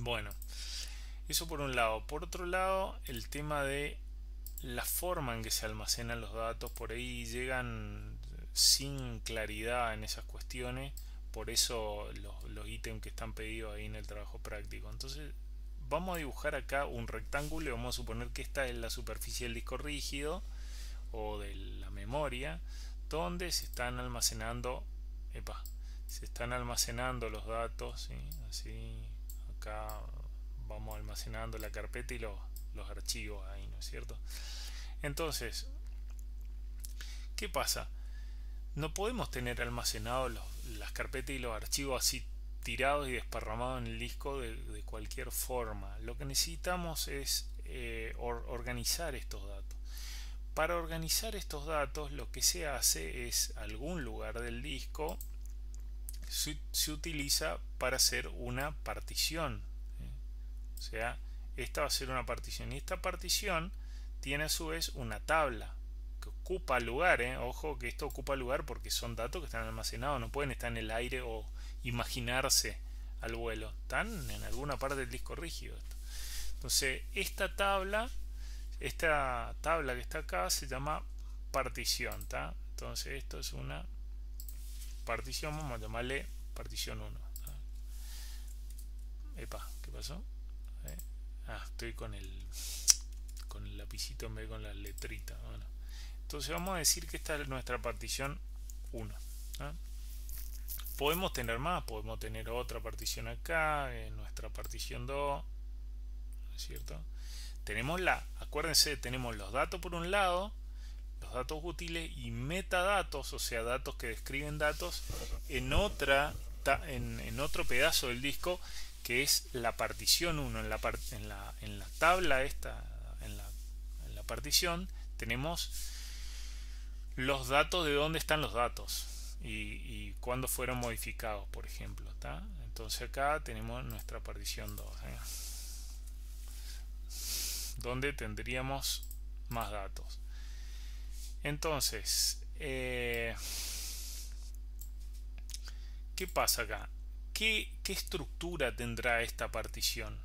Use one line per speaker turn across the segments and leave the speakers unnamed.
Bueno, eso por un lado. Por otro lado, el tema de la forma en que se almacenan los datos, por ahí llegan sin claridad en esas cuestiones, por eso los ítems que están pedidos ahí en el trabajo práctico. Entonces, vamos a dibujar acá un rectángulo y vamos a suponer que esta es la superficie del disco rígido o de la memoria, donde se están almacenando, epa, se están almacenando los datos, ¿sí? Así, acá vamos almacenando la carpeta y los archivos ahí, ¿no es cierto? Entonces, ¿qué pasa? No podemos tener almacenados las carpetas y los archivos así tirados y desparramados en el disco de cualquier forma. Lo que necesitamos es organizar estos datos. Para organizar estos datos, lo que se hace es algún lugar del disco se utiliza para hacer una partición. O sea, esta va a ser una partición y esta partición tiene a su vez una tabla que ocupa lugar, ojo que esto ocupa lugar porque son datos que están almacenados, no pueden estar en el aire o imaginarse al vuelo, están en alguna parte del disco rígido. Entonces esta tabla que está acá se llama partición, ¿tá? Entonces esto es una partición, vamos a llamarle partición 1. Epa, ¿qué pasó? Estoy con el lapicito en vez de con la letrita. Bueno, entonces vamos a decir que esta es nuestra partición 1. ¿Ah? Podemos tener más, podemos tener otra partición acá, nuestra partición 2, ¿no es cierto? Tenemos acuérdense, tenemos los datos por un lado, los datos útiles y metadatos, o sea, datos que describen datos en en otro pedazo del disco que es la partición 1. En la tabla esta, en la partición, tenemos los datos de dónde están los datos y cuándo fueron modificados, por ejemplo. ¿Tá? Entonces acá tenemos nuestra partición 2, donde tendríamos más datos. Entonces, ¿qué pasa acá? ¿Qué estructura tendrá esta partición?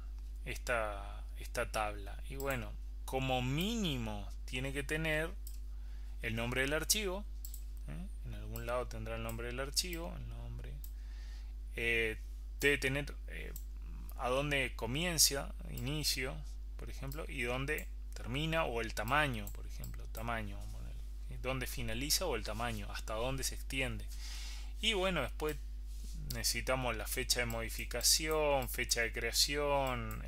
Esta tabla. Y bueno, como mínimo tiene que tener el nombre del archivo. En algún lado tendrá el nombre del archivo. El nombre. Debe tener a dónde comienza, inicio, por ejemplo, y dónde termina, o el tamaño, por ejemplo, tamaño, dónde finaliza o el tamaño, hasta dónde se extiende. Y bueno, después necesitamos la fecha de modificación, fecha de creación,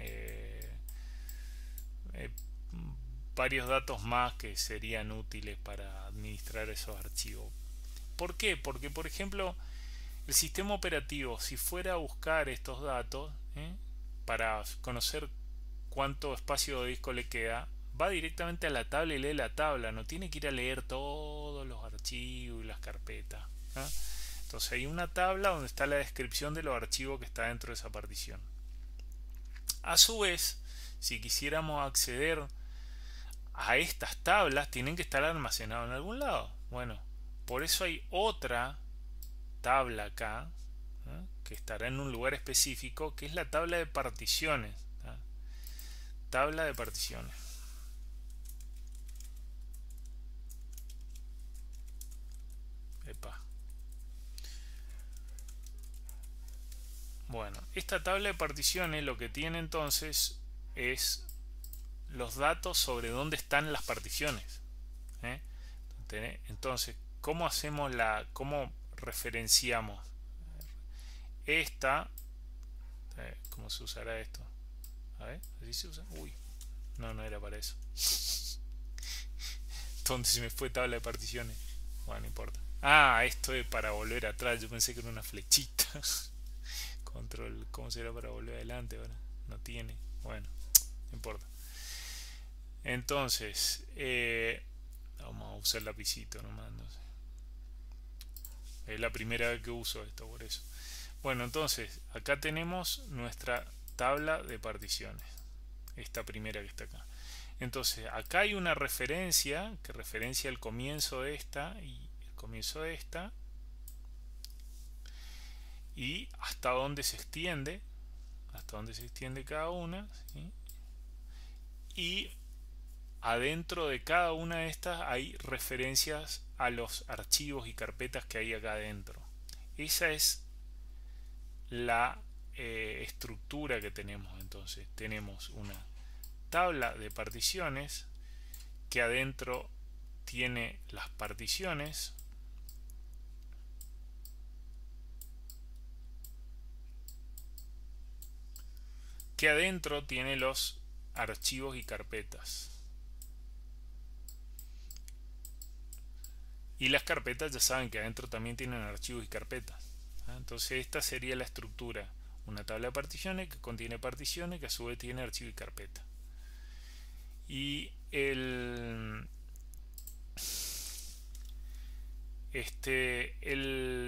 varios datos más que serían útiles para administrar esos archivos. ¿Por qué? Porque, por ejemplo, el sistema operativo, si fuera a buscar estos datos para conocer cuánto espacio de disco le queda, va directamente a la tabla y lee la tabla, no tiene que ir a leer todos los archivos y las carpetas. Entonces hay una tabla donde está la descripción de los archivos que está dentro de esa partición. A su vez, si quisiéramos acceder a estas tablas, tienen que estar almacenadas en algún lado. Bueno, por eso hay otra tabla acá, que estará en un lugar específico, que es la tabla de particiones. Tabla de particiones. Epa. Bueno, esta tabla de particiones lo que tiene entonces es los datos sobre dónde están las particiones. Entonces, ¿cómo hacemos cómo referenciamos esta? ¿Cómo se usará esto? A ver, ¿así se usa? Uy, no era para eso. Entonces se me fue tabla de particiones. Bueno, no importa. Esto es para volver atrás. Yo pensé que era una flechita. Control, ¿cómo será para volver adelante ahora? No tiene. Bueno, no importa. Entonces, vamos a usar el lapicito nomás. No sé. Es la primera vez que uso esto, por eso. Bueno, entonces, acá tenemos nuestra tabla de particiones. Esta primera que está acá. Entonces, acá hay una referencia que referencia el comienzo de esta y el comienzo de esta. Y hasta dónde se extiende hasta donde se extiende cada una, ¿sí? Y adentro de cada una de estas hay referencias a los archivos y carpetas que hay acá adentro. Esa es la estructura que tenemos. Entonces tenemos una tabla de particiones que adentro tiene las particiones, que adentro tiene los archivos y carpetas, y las carpetas ya saben que adentro también tienen archivos y carpetas. Entonces esta sería la estructura: una tabla de particiones que contiene particiones que a su vez tiene archivo y carpeta. Y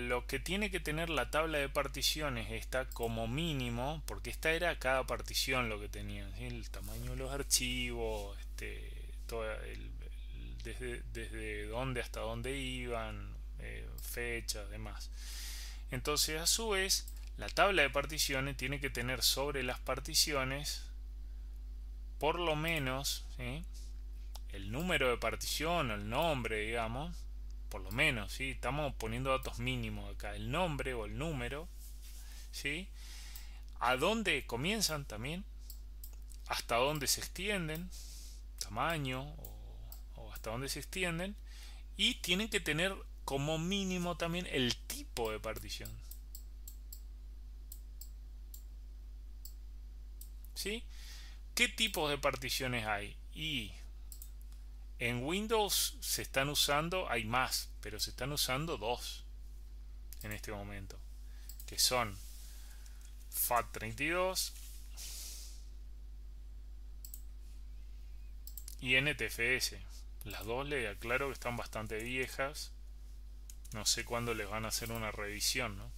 lo que tiene que tener la tabla de particiones está como mínimo, porque esta era cada partición lo que tenía, ¿sí? El tamaño de los archivos, desde dónde hasta dónde iban, fechas, demás. Entonces, a su vez, la tabla de particiones tiene que tener sobre las particiones por lo menos, ¿sí?, el número de partición o el nombre, digamos, por lo menos, ¿sí? Estamos poniendo datos mínimos acá, el nombre o el número, ¿sí? A dónde comienzan también, hasta dónde se extienden, tamaño o hasta dónde se extienden, y tienen que tener como mínimo también el tipo de partición, ¿sí? ¿Qué tipos de particiones hay? Y en Windows se están usando, hay más, pero se están usando dos en este momento, que son FAT32 y NTFS. Las dos les aclaro que están bastante viejas, no sé cuándo les van a hacer una revisión, ¿no?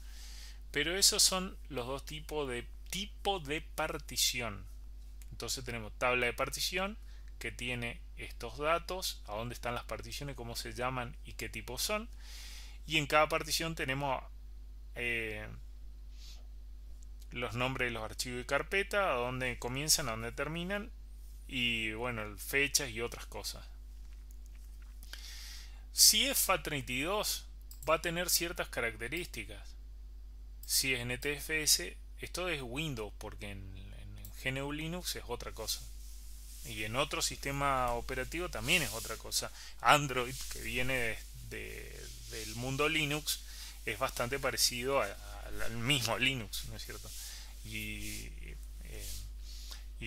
Pero esos son los dos tipos de partición. Entonces tenemos tabla de partición que tiene estos datos, a dónde están las particiones, cómo se llaman y qué tipo son, y en cada partición tenemos los nombres de los archivos y carpeta, a dónde comienzan, a dónde terminan, y bueno, fechas y otras cosas. Si es FAT32 va a tener ciertas características. Si es NTFS, esto es Windows, porque en GNU Linux es otra cosa. Y en otro sistema operativo también es otra cosa. Android, que viene del mundo Linux, es bastante parecido al mismo Linux, ¿no es cierto? Y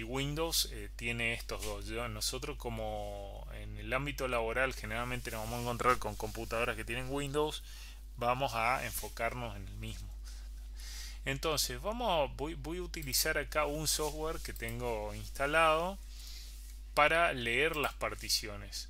Windows tiene estos dos. Nosotros, como en el ámbito laboral generalmente nos vamos a encontrar con computadoras que tienen Windows, vamos a enfocarnos en el mismo. Entonces voy a utilizar acá un software que tengo instalado para leer las particiones.